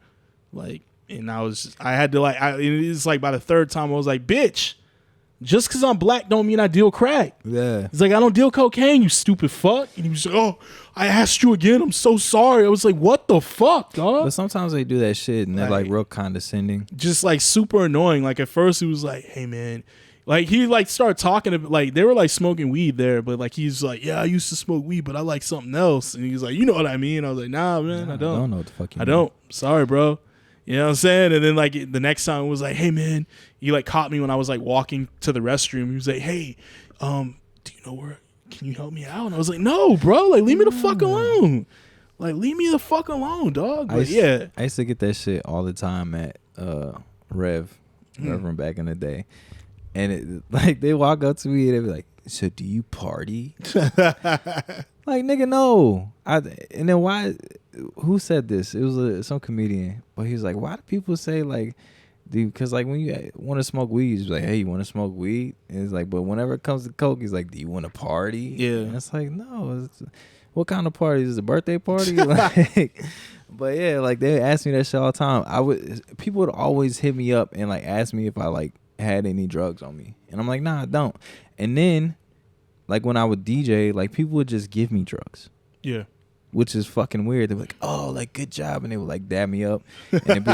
Like, and I had to like, it's like by the third time I was like, bitch, just because I'm black don't mean I deal crack. Yeah. He's like, I don't deal cocaine, you stupid fuck. And he was like, oh, I asked you again. I'm so sorry. I was like, what the fuck, dog? But sometimes they do that shit and they're like real condescending. Just like super annoying. Like at first he was like, hey man, like he like started talking to, like they were like smoking weed there, but like he's like, yeah, I used to smoke weed, but I like something else. And he's like, you know what I mean? I was like, nah, man, I don't know what the fuck you I mean. don't. Sorry, bro. You know what I'm saying? And then like the next song was like, hey man, he like caught me when I was like walking to the restroom. He was like, hey, do you know where? Can you help me out? And I was like, no, bro, like leave me the fuck alone. Like leave me the fuck alone, dog. But I used to get that shit all the time at Reverend back in the day. And it, like they walk up to me and they be like, so do you party? Like, nigga, no. And then why? Who said this? It was some comedian, but he was like, why do people say like, because like when you want to smoke weed, he's like, hey, you want to smoke weed? And it's like, but whenever it comes to coke, he's like, do you want to party? Yeah. And it's like, no. What kind of party is it? A birthday party? Like, but yeah, like they ask me that shit all the time. People would always hit me up and like ask me if I like had any drugs on me, and I'm like, nah, I don't. And then like when I would DJ, like people would just give me drugs. Yeah. Which is fucking weird. They'd be like, oh, like good job, and they would like dab me up, and it'd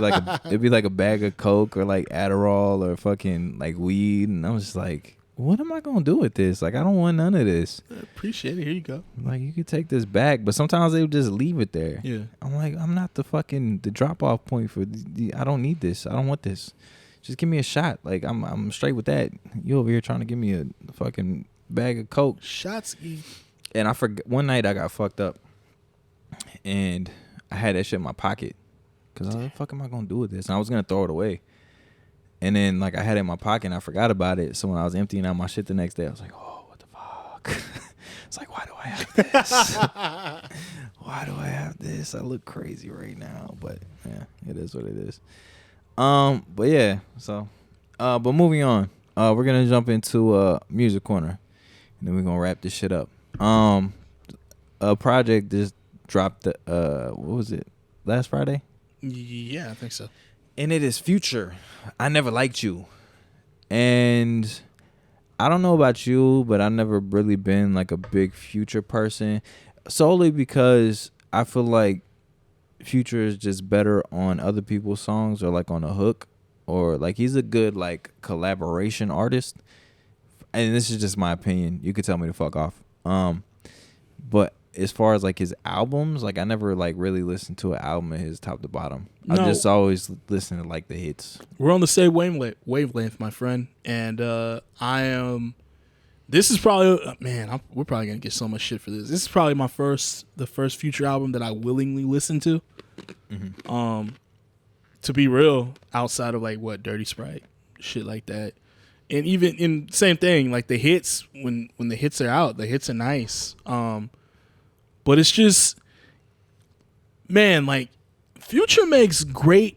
be like a bag of coke or like Adderall or fucking like weed, and I was just like, what am I gonna do with this? Like I don't want none of this. I appreciate it. Here you go. Like you could take this back, but sometimes they would just leave it there. Yeah. I'm like, I'm not the drop off point for I don't need this. I don't want this. Just give me a shot. Like I'm straight with that. You over here trying to give me a fucking bag of coke. Shots. And I forgot one night I got fucked up, and I had that shit in my pocket because I was like, what the fuck am I gonna do with this? And I was gonna throw it away. And then like I had it in my pocket and I forgot about it. So when I was emptying out my shit the next day, I was like, oh, what the fuck? It's like, why do I have this? Why do I have this? I look crazy right now. But yeah, it is what it is. But yeah, so but moving on. We're gonna jump into music corner. And then we're gonna wrap this shit up. A project just dropped what was it? Last Friday? Yeah, I think so. And it is Future. I Never Liked You. And I don't know about you, but I've never really been like a big Future person. Solely because I feel like Future is just better on other people's songs or like on a hook. Or like he's a good like collaboration artist. And this is just my opinion. You could tell me to fuck off. But as far as like his albums, like I never like really listened to an album of his top to bottom. No. I just always listen to like the hits. We're on the same wavelength, my friend. And this is probably, we're probably going to get so much shit for this. This is probably the first Future album that I willingly listened to. Mm-hmm. To be real, outside of like Dirty Sprite, shit like that. And even in same thing, like the hits, when the hits are out, the hits are nice. But it's just, man, like Future makes great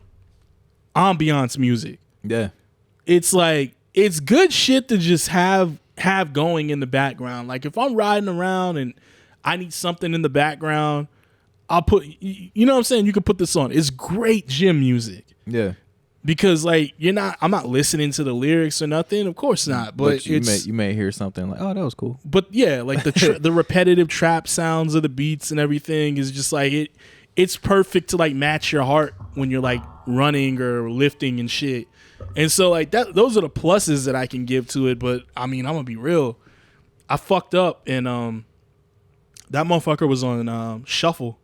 ambiance music. Yeah. It's like, it's good shit to just have going in the background. Like if I'm riding around and I need something in the background, I'll put, you know what I'm saying? You can put this on. It's great gym music. Yeah. Because like I'm not listening to the lyrics or nothing. Of course not. But you may hear something like, oh, that was cool. But yeah, like the repetitive trap sounds of the beats and everything is just like it's perfect to like match your heart when you're like running or lifting and shit. And so like those are the pluses that I can give to it. But I mean, I'm gonna be real. I fucked up and that motherfucker was on shuffle.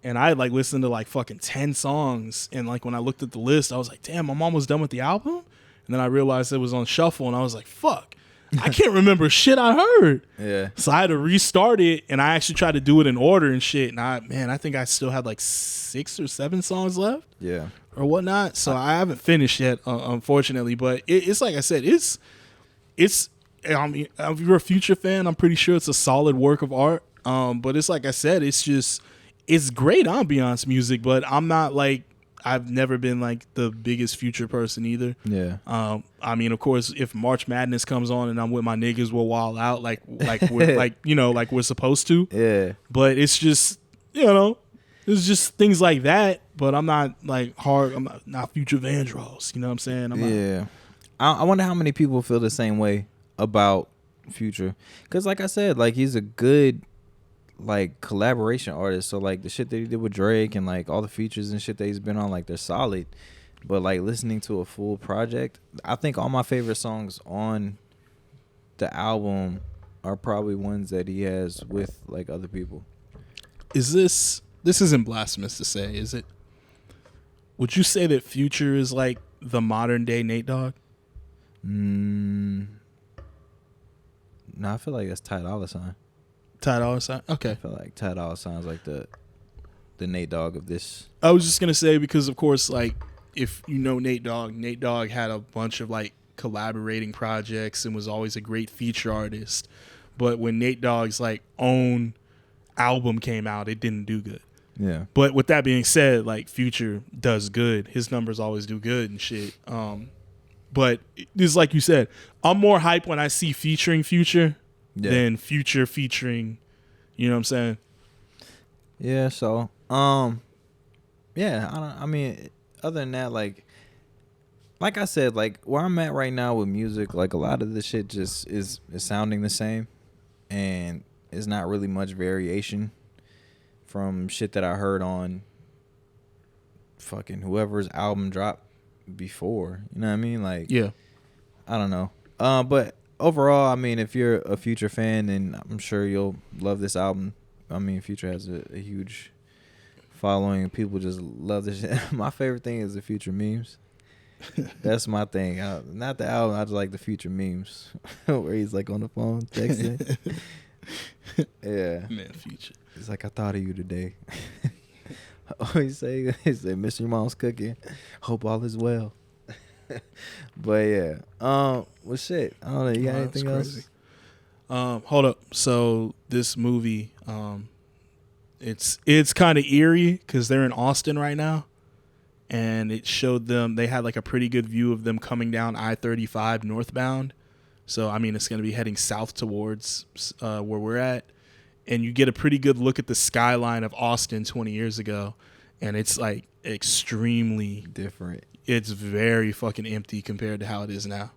And I like listened to like fucking 10 songs. And like when I looked at the list, I was like, damn, I'm almost done with the album. And then I realized it was on shuffle. And I was like, fuck, I can't remember shit I heard. Yeah. So I had to restart it. And I actually tried to do it in order and shit. And I think I still had like 6 or 7 songs left. Yeah. Or whatnot. So I haven't finished yet, unfortunately. But it's like I said, I mean, if you're a Future fan, I'm pretty sure it's a solid work of art. But it's like I said, it's great ambiance music, but I'm not like, I've never been like the biggest Future person either. Yeah. I mean, of course, if March Madness comes on and I'm with my niggas, we'll wild out like we're like, you know, like we're supposed to. Yeah. But it's just, you know, it's just things like that. But I'm not like hard. I'm not Future Vandross. You know what I'm saying? Yeah. I wonder how many people feel the same way about Future. Because like I said, like he's a good like collaboration artist, so like the shit that he did with Drake and like all the features and shit that he's been on, like they're solid. But like listening to a full project, I think all my favorite songs on the album are probably ones that he has with like other people. Is this isn't blasphemous to say, is it? Would you say that Future is like the modern day Nate Dogg? No, I feel like that's Ty Dolla $ign. Ty Dolla $ign? Okay. I feel like Ty Dolla $ign's like the Nate Dogg of this. I was just gonna say, because of course, like, if you know Nate Dogg had a bunch of like collaborating projects and was always a great feature artist. But when Nate Dogg's like own album came out, it didn't do good. Yeah. But with that being said, like, Future does good. His numbers always do good and shit. But it's like you said, I'm more hype when I see featuring Future than Future featuring, you know what I'm saying? Yeah, so yeah, I mean, other than that, like I said, like where I'm at right now with music, like a lot of the shit just is sounding the same, and it's not really much variation from shit that I heard on fucking whoever's album dropped before. You know what I mean? Like, yeah, I don't know. But overall, I mean, if you're a Future fan, then I'm sure you'll love this album. I mean, Future has a huge following, and people just love this shit. My favorite thing is the Future memes. That's my thing. Not the album. I just like the Future memes where he's like on the phone texting. Yeah, man, Future. It's like, I thought of you today. He say, miss your mom's cooking. Hope all is well. But yeah, well, shit. I don't know. You got anything else? Hold up. So this movie, it's kind of eerie because they're in Austin right now, and it showed them. They had like a pretty good view of them coming down I-35 northbound. So I mean, it's going to be heading south towards where we're at. And you get a pretty good look at the skyline of Austin 20 years ago. And it's like extremely different. It's very fucking empty compared to how it is now.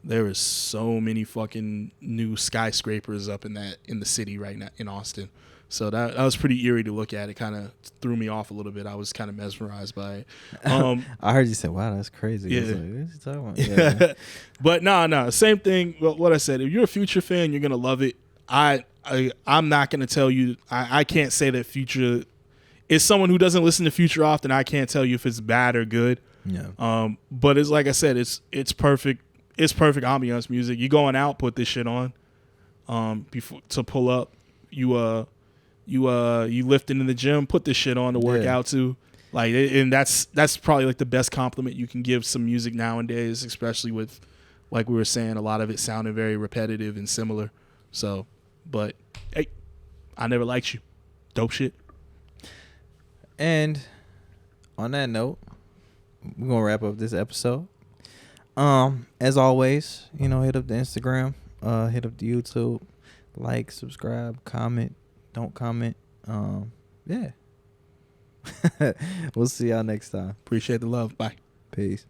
There is so many fucking new skyscrapers up in the city right now in Austin. So that was pretty eerie to look at. It kind of threw me off a little bit. I was kind of mesmerized by it. I heard you say, "Wow, that's crazy." Yeah. I was like, what are you talking about? Yeah. But no, same thing. What I said. If you're a Future fan, you're gonna love it. I'm not gonna tell you. I can't say that Future is someone who doesn't listen to Future often. I can't tell you if it's bad or good. Yeah. But it's like I said, it's perfect. It's perfect ambiance music. You going out, put this shit on. Before to pull up, you lifting in the gym, put this shit on to work out to. Like, and that's probably like the best compliment you can give some music nowadays, especially with, like we were saying, a lot of it sounding very repetitive and similar. So, but hey, I never liked you. Dope shit. And on that note, we're gonna wrap up this episode. As always, hit up the Instagram, hit up the YouTube, like, subscribe, comment, don't comment. Yeah. We'll see y'all next time. Appreciate the love. Bye. Peace.